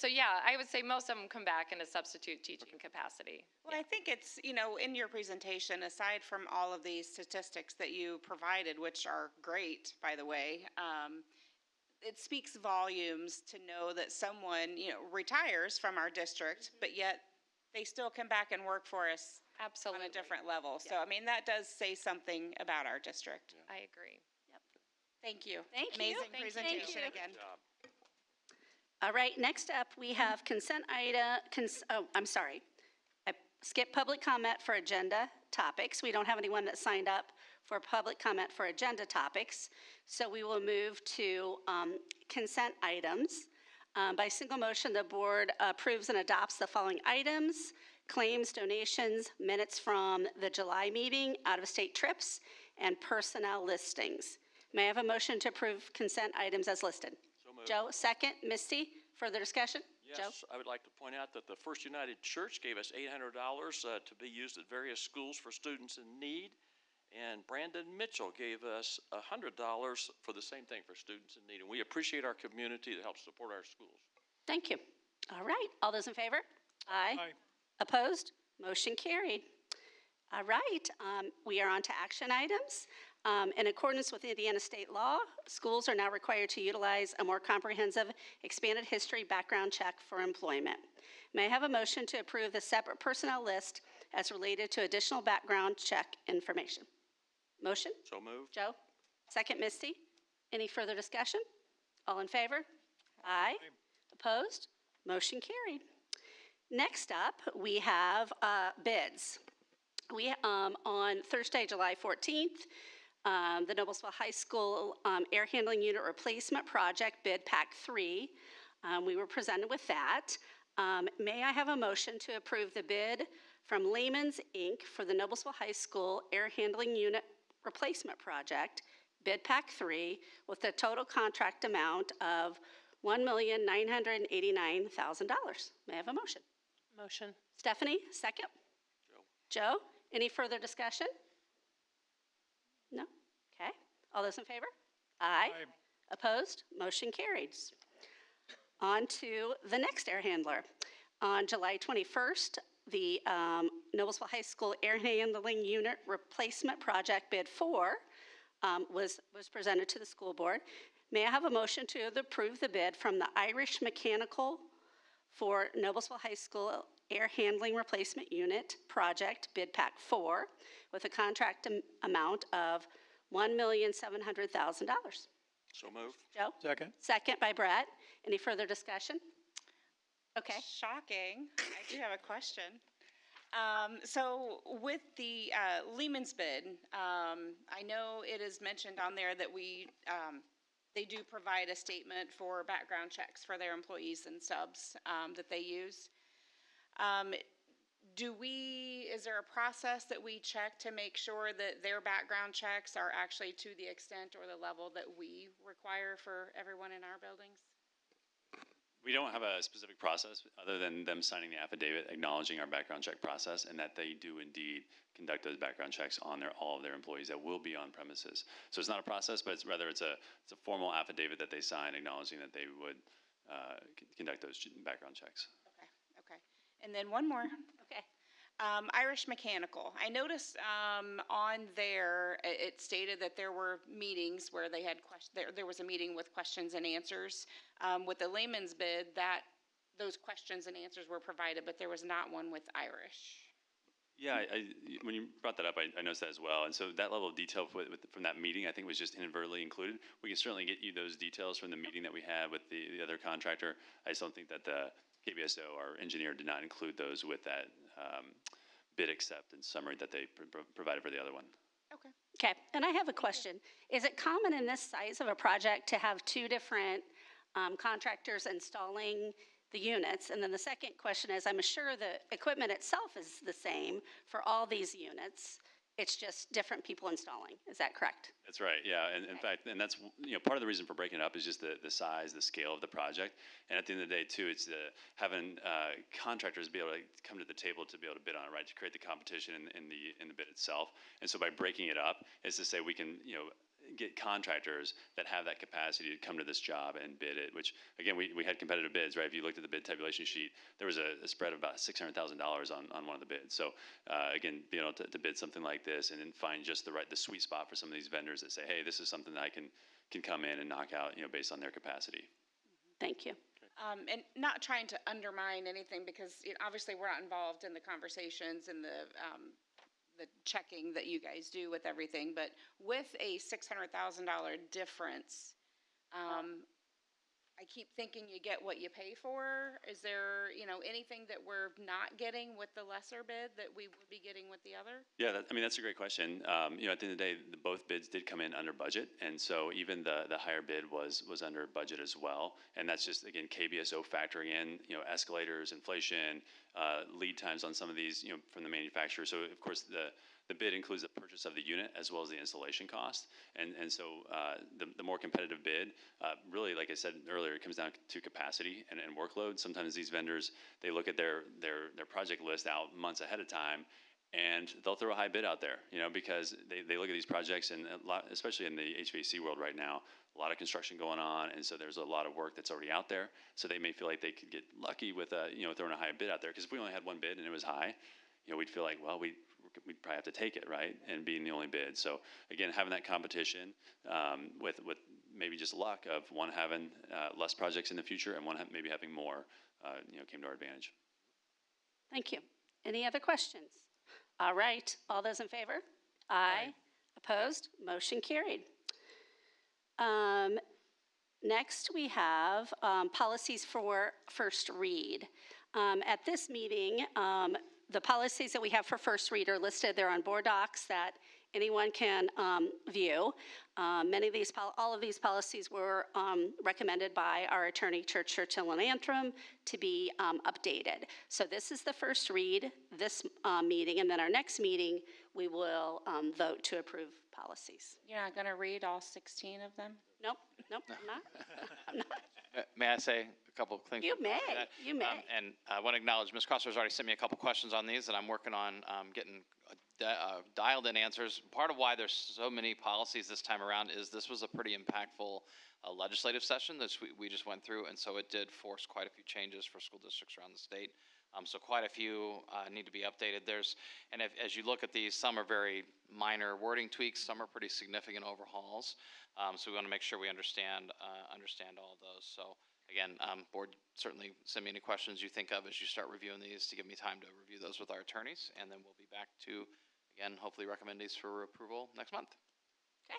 yeah, I would say most of them come back in a substitute teaching capacity. Well, I think it's, in your presentation, aside from all of these statistics that you provided, which are great, by the way, it speaks volumes to know that someone, retires from our district, but yet they still come back and work for us Absolutely. on a different level. So, that does say something about our district. I agree. Thank you. Thank you. Amazing Thank you. presentation Thank you. again. All right, next up, we have consent item, I'm sorry. I skipped public comment for agenda topics. We don't have anyone that signed up for public comment for agenda topics. So we will move to consent items. By single motion, the board approves and adopts the following items: claims, donations, minutes from the July meeting, out-of-state trips, and personnel listings. May I have a motion to approve consent items as listed? So moved. Joe, second. Misty, further discussion? Yes, Joe? I would like to point out that the First United Church gave us $800 to be used at various schools for students in need. And Brandon Mitchell gave us $100 for the same thing for students in need. And we appreciate our community that helps support our schools. Thank you. All right, all those in favor? Aye. Aye. Opposed? Motion carried. All right, we are on to action items. In accordance with Indiana state law, schools are now required to utilize a more comprehensive expanded history background check for employment. May I have a motion to approve the separate personnel list as related to additional background check information? Motion? So moved. Joe? Second, Misty. Any further discussion? All in favor? Aye. Opposed? Motion carried. Next up, we have bids. We, on Thursday, July 14th, the Noblesville High School Air Handling Unit Replacement Project Bid Pack 3. We were presented with that. May I have a motion to approve the bid from Lehman's, Inc. for the Noblesville High School Air Handling Unit Replacement Project, Bid Pack 3, with a total contract amount of $1,989,000. May I have a motion? Motion. Stephanie, second. Joe, any further discussion? No? Okay. All those in favor? Aye. Aye. Opposed? Motion carries. On to the next air handler. On July 21st, the Noblesville High School Air Handling Unit Replacement Project Bid 4 was presented to the school board. May I have a motion to approve the bid from the Irish Mechanical for Noblesville High School Air Handling Replacement Unit Project Bid Pack 4 with a contract amount of $1,700,000. So moved. Joe? Second. Second by Brett. Any further discussion? Okay. Shocking. I do have a question. So with the Lehman's bid, I know it is mentioned on there that they do provide a statement for background checks for their employees and subs that they use. Is there a process that we check to make sure that their background checks are actually to the extent or the level that we require for everyone in our buildings? We don't have a specific process other than them signing the affidavit acknowledging our background check process and that they do indeed conduct those background checks on all of their employees that will be on premises. So it's not a process, but it's a formal affidavit that they sign acknowledging that they would conduct those background checks. Okay. And then one more. Okay. Irish Mechanical. I noticed on there it stated that there were meetings where they had there was a meeting with questions and answers. With the Lehman's bid, that those questions and answers were provided, but there was not one with Irish. Yeah, when you brought that up, I noticed that as well. And so that level of detail from that meeting, I think, was just inadvertently included. We can certainly get you those details from the meeting that we had with the other contractor. I just don't think that the KBSO, our engineer, did not include those with that bid acceptance summary that they provided for the other one. Okay. Okay, and I have a question. Is it common in this size of a project to have two different contractors installing the units? And then the second question is, I'm sure the equipment itself is the same for all these units. It's just different people installing. Is that correct? That's right, yeah. And in fact, and that's, part of the reason for breaking it up is just the size, the scale of the project. And at the end of the day, too, it's having contractors be able to come to the table to be able to bid on it, right, to create the competition in the bid itself. And so by breaking it up, is to say we can, get contractors that have that capacity to come to this job and bid it, which, again, we had competitive bids, right? If you looked at the bid tabulation sheet, there was a spread of about $600,000 on one of the bids. So, again, being able to bid something like this and then find just the sweet spot for some of these vendors that say, hey, this is something that I can come in and knock out, based on their capacity. Thank you. And not trying to undermine anything because obviously we're not involved in the conversations and the checking that you guys do with everything, but with a $600,000 difference, I keep thinking you get what you pay for. Is there, anything that we're not getting with the lesser bid that we would be getting with the other? Yeah, that's a great question. At the end of the day, both bids did come in under budget, and so even the higher bid was under budget as well. And that's just, again, KBSO factoring in, escalators, inflation, lead times on some of these, from the manufacturer. So of course the bid includes the purchase of the unit as well as the installation cost. And so the more competitive bid, really, like I said earlier, it comes down to capacity and workload. Sometimes these vendors, they look at their project list out months ahead of time, and they'll throw a high bid out there, because they look at these projects, and especially in the HVAC world right now, a lot of construction going on, and so there's a lot of work that's already out there. So they may feel like they could get lucky with throwing a high bid out there, because if we only had one bid and it was high, we'd feel like, well, we'd probably have to take it, right, and being the only bid. So again, having that competition with maybe just luck of one having less projects in the future and one maybe having more, came to our advantage. Thank you. Any other questions? All right. All those in favor? Aye. Opposed? Motion carried. Next, we have policies for first read. At this meeting, the policies that we have for first read are listed. They're on board docs that anyone can view. All of these policies were recommended by our attorney, Churchill and Antrim, to be updated. So this is the first read, this meeting, and then our next meeting, we will vote to approve policies. You're not going to read all 16 of them? Nope, I'm not. I'm not. May I say a couple of things? You may, you may. And I want to acknowledge Ms. Crosser's already sent me a couple questions on these, and I'm working on getting dialed-in answers. Part of why there's so many policies this time around is this was a pretty impactful legislative session that we just went through, and so it did force quite a few changes for school districts around the state. So quite a few need to be updated. As you look at these, some are very minor wording tweaks, some are pretty significant overhauls. So we want to make sure we understand all of those. So again, board, certainly send me any questions you think of as you start reviewing these to give me time to review those with our attorneys, and then we'll be back to, again, hopefully recommend these for approval next month. Okay.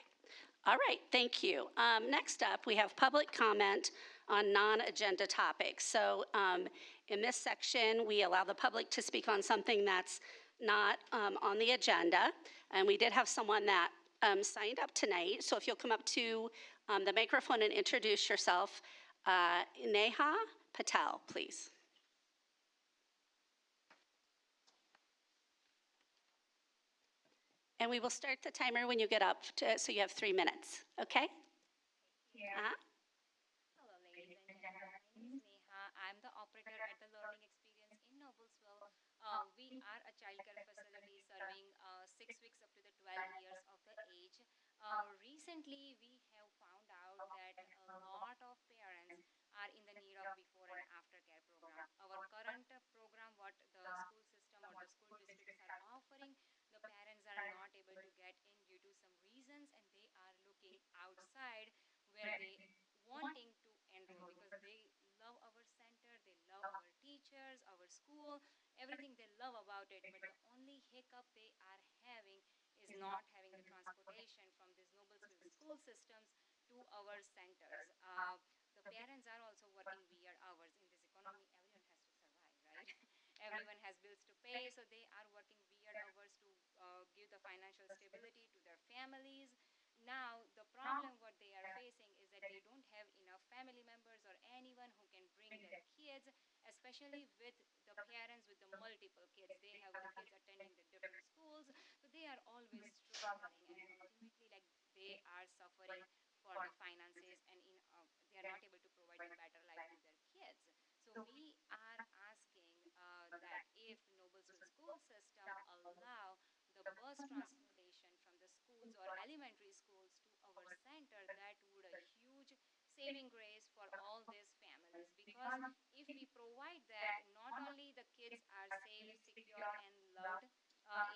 All right, thank you. Next up, we have public comment on non-agenda topics. So in this section, we allow the public to speak on something that's not on the agenda. And we did have someone that signed up tonight. So if you'll come up to the microphone and introduce yourself, Neha Patel, please. And we will start the timer when you get up, so you have 3 minutes, okay? Yeah. Hello, ladies and gentlemen. My name is Neha. I'm the operator at the Learning Experience in Noblesville. We are a childcare facility serving 6 weeks up to the 12 years of the age. Recently, we have found out that a lot of parents are in the need of before and after care program. Our current program, what the school system or the school districts are offering, the parents are not able to get in due to some reasons, and they are looking outside where they wanting to enroll because they love our center, they love our teachers, our school, everything they love about it, but the only hiccup they are having is not having the transportation from these Noblesville school systems to our centers. The parents are also working weird hours in this economy. Everyone has to survive, right? Everyone has bills to pay, so they are working weird hours to give the financial stability to their families. Now, the problem what they are facing is that they don't have enough family members or anyone who can bring their kids, especially with the parents with the multiple kids. They have the kids attending the different schools, so they are always struggling, and ultimately, like, they are suffering for the finances, and they are not able to provide a better life to their kids. So we are asking that if Noblesville school system allow the bus transportation from the schools or elementary schools to our center, that would a huge saving grace for all these families, because if we provide that, not only the kids are safe, secure, and loved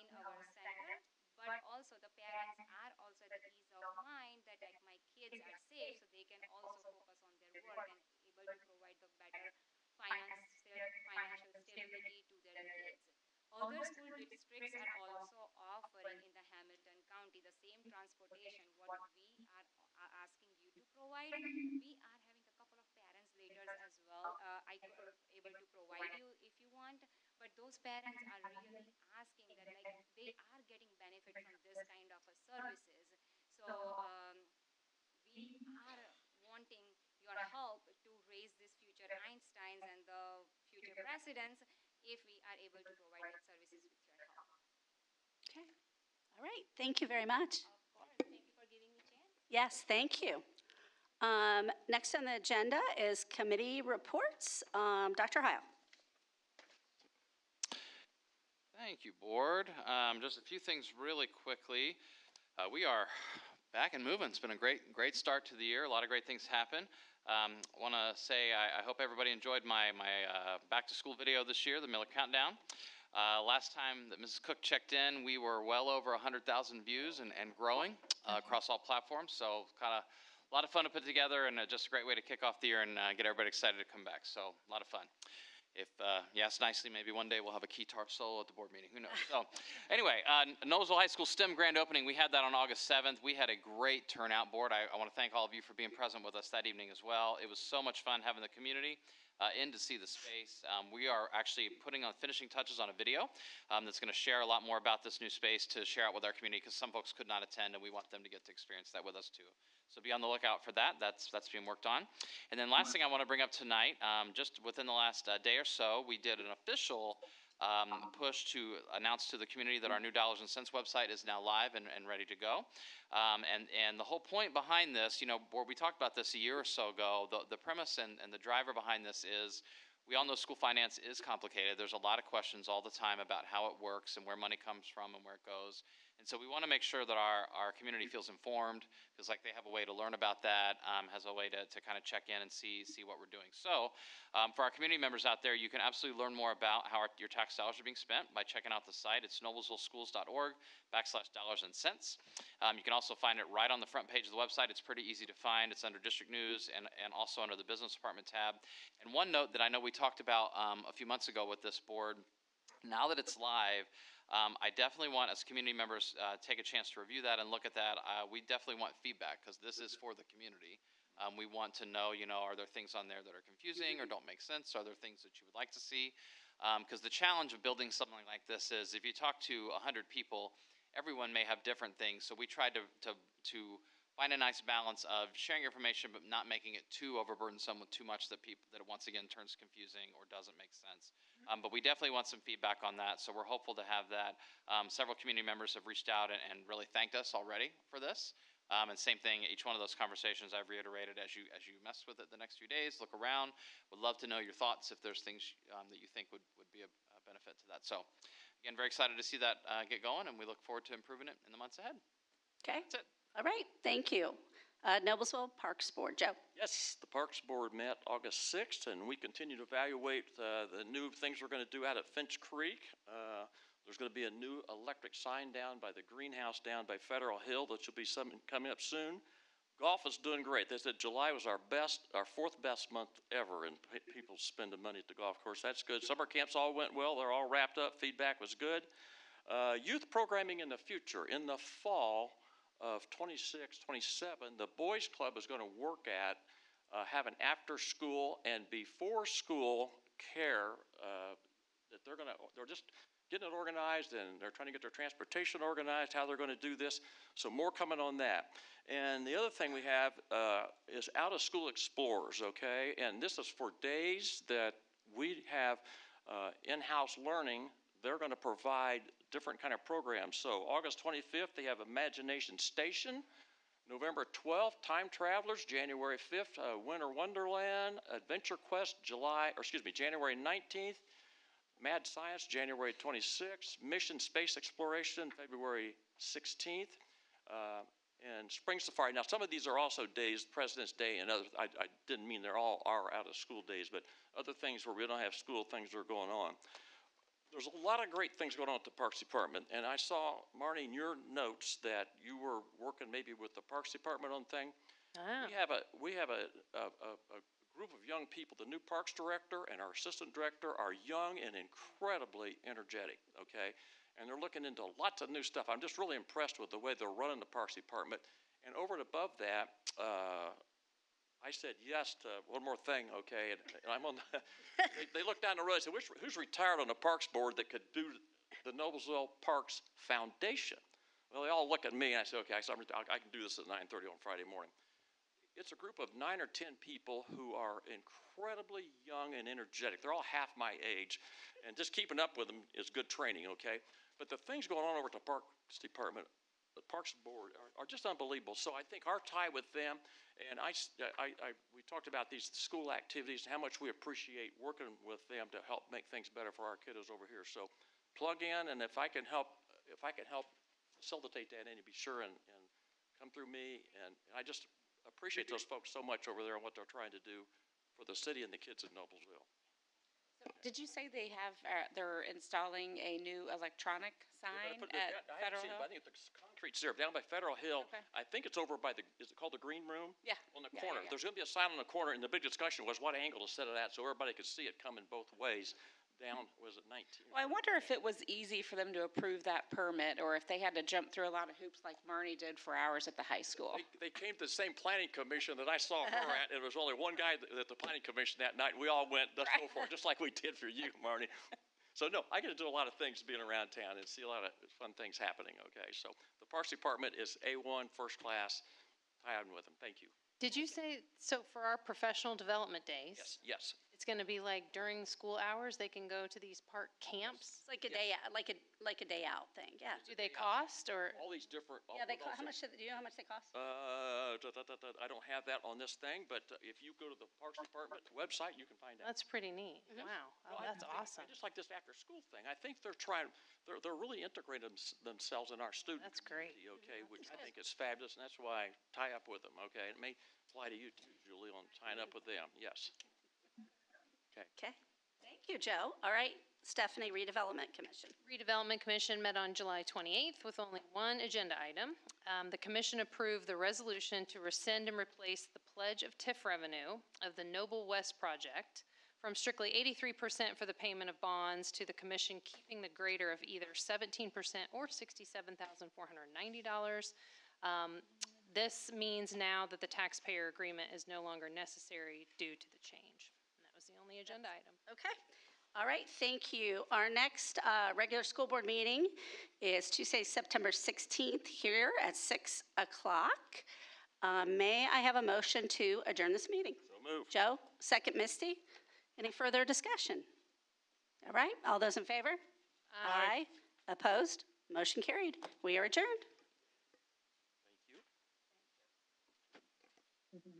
in our center, but also the parents are also at the ease of mind that, like, my kids are safe, so they can also focus on their work and able to provide the better financial stability to their kids. Other school districts are also offering in the Hamilton County the same transportation what we are asking you to provide. We are having a couple of parents leaders as well. I could able to provide you if you want, but those parents are really asking that, like, they are getting benefit from this kind of a services. So we are wanting your help to raise these future Einsteins and the future presidents if we are able to provide that services with your help. Okay. All right. Thank you very much. Of course. Thank you for giving me a chance. Yes, thank you. Next on the agenda is committee reports. Dr. Heil. Thank you, Board. Just a few things really quickly. We are back and moving. It's been a great start to the year. A lot of great things happen. I want to say I hope everybody enjoyed my back-to-school video this year, the Miller Countdown. Last time that Mrs. Cook checked in, we were well over 100,000 views and growing across all platforms. So kind of a lot of fun to put together, and just a great way to kick off the year and get everybody excited to come back. So a lot of fun. If you ask nicely, maybe one day we'll have a guitar solo at the board meeting. Who knows? So anyway, Noblesville High School STEM grand opening, we had that on August 7th. We had a great turnout, Board. I want to thank all of you for being present with us that evening as well. It was so much fun having the community in to see the space. We are actually putting on finishing touches on a video that's going to share a lot more about this new space to share out with our community, because some folks could not attend, and we want them to get to experience that with us too. So be on the lookout for that. That's being worked on. And then last thing I want to bring up tonight, just within the last day or so, we did an official push to announce to the community that our new Dollars and Cents website is now live and ready to go. And the whole point behind this, where we talked about this a year or so ago, the premise and the driver behind this is, we all know school finance is complicated. There's a lot of questions all the time about how it works and where money comes from and where it goes. And so we want to make sure that our community feels informed, because like they have a way to learn about that, has a way to kind of check in and see what we're doing. So for our community members out there, you can absolutely learn more about how your tax dollars are being spent by checking out the site. It's noblesvilleschools.org/dollars and cents. You can also find it right on the front page of the website. It's pretty easy to find. It's under district news and also under the business department tab. And one note that I know we talked about a few months ago with this board, now that it's live, I definitely want, as community members, take a chance to review that and look at that. We definitely want feedback, because this is for the community. We want to know, are there things on there that are confusing or don't make sense? Are there things that you would like to see? Because the challenge of building something like this is, if you talk to 100 people, everyone may have different things. So we tried to find a nice balance of sharing information but not making it too overburdensome with too much that it once again turns confusing or doesn't make sense. But we definitely want some feedback on that, so we're hopeful to have that. Several community members have reached out and really thanked us already for this. And same thing, each one of those conversations I've reiterated as you mess with it the next few days, look around. Would love to know your thoughts if there's things that you think would be a benefit to that. So again, very excited to see that get going, and we look forward to improving it in the months ahead. Okay. That's it. All right. Thank you. Noblesville Parks Board. Joe. Yes, the Parks Board met August 6th, and we continue to evaluate the new things we're going to do out at Finch Creek. There's going to be a new electric sign down by the greenhouse down by Federal Hill that should be coming up soon. Golf is doing great. They said July was our fourth best month ever, and people spending money at the golf course. That's good. Summer camps all went well. They're all wrapped up. Feedback was good. Youth programming in the future. In the fall of 26, 27, the Boys Club is going to work at having after-school and before-school care that they're just getting it organized, and they're trying to get their transportation organized, how they're going to do this. So more coming on that. And the other thing we have is out-of-school explorers, okay? And this is for days that we have in-house learning. They're going to provide different kind of programs. So August 25th, they have Imagination Station. November 12th, Time Travelers. January 5th, Winter Wonderland. Adventure Quest, January 19th. Mad Science, January 26th. Mission Space Exploration, February 16th. And Spring Safari. Now, some of these are also days, President's Day and others. I didn't mean they're all our out-of-school days, but other things where we don't have school, things are going on. There's a lot of great things going on at the Parks Department, and I saw, Marnie, in your notes that you were working maybe with the Parks Department on thing. We have a group of young people. The new Parks Director and our Assistant Director are young and incredibly energetic, okay? And they're looking into lots of new stuff. I'm just really impressed with the way they're running the Parks Department. And over and above that, I said yes to one more thing, okay? And I'm on the, they looked down the road and said, who's retired on the Parks Board that could do the Noblesville Parks Foundation? Well, they all look at me, and I said, okay, I can do this at 9:30 on Friday morning. It's a group of 9 or 10 people who are incredibly young and energetic. They're all half my age, and just keeping up with them is good training, okay? But the things going on over at the Parks Department, the Parks Board, are just unbelievable. So I think our tie with them, and we talked about these school activities and how much we appreciate working with them to help make things better for our kiddos over here. So plug in, and if I can help facilitate that, and be sure and come through me. And I just appreciate those folks so much over there and what they're trying to do for the city and the kids in Noblesville. So did you say they have, they're installing a new electronic sign at Federal Hill? I think the concrete's there, down by Federal Hill. Okay. I think it's over by is it called the Green Room? Yeah. On the Yeah, corner. yeah. There's going to be a sign on the corner, and the big discussion was what angle to set it at so everybody could see it coming both ways down, was it 19? Well, I wonder if it was easy for them to approve that permit, or if they had to jump through a lot of hoops like Marnie did for hours at the high school. They came to the same planning commission that I saw her at. There was only one guy at the planning commission that night. We all went, let's go for it, just like we did for you, Marnie. So no, I get to do a lot of things being around town and see a lot of fun things happening, okay? So the Parks Department is A1, first class. Tie on with them. Thank you. Did you say, so for our professional development days? Yes. It's going to be like during school hours, they can go to these park camps? It's like a day out, like a day out thing, yeah. Do they cost, or? All these different. Yeah, how much, do you know how much they cost? I don't have that on this thing, but if you go to the Parks Department website, you can find out. That's pretty neat. Wow. Oh, that's awesome. I just like this after school thing. I think they're really integrating themselves in our student That's great. community, okay, which I think is fabulous, and that's why I tie up with them, okay? It may apply to you too, Julie, on tying up with them, yes. Okay, thank you, Joe. All right, Stephanie, Redevelopment Commission. Redevelopment Commission met on July 28th with only one agenda item. The commission approved the resolution to rescind and replace the pledge of TIF revenue of the Noble West project from strictly 83% for the payment of bonds to the commission keeping the greater of either 17% or $67,490. This means now that the taxpayer agreement is no longer necessary due to the change. And that was the only agenda item. Okay, all right, thank you. Our next regular school board meeting is Tuesday, September 16th here at 6 o'clock. May I have a motion to adjourn this meeting? So moved. Joe, second Misty. Any further discussion? All right, all those in favor? Aye. Opposed? Motion carried. We are adjourned. Thank you.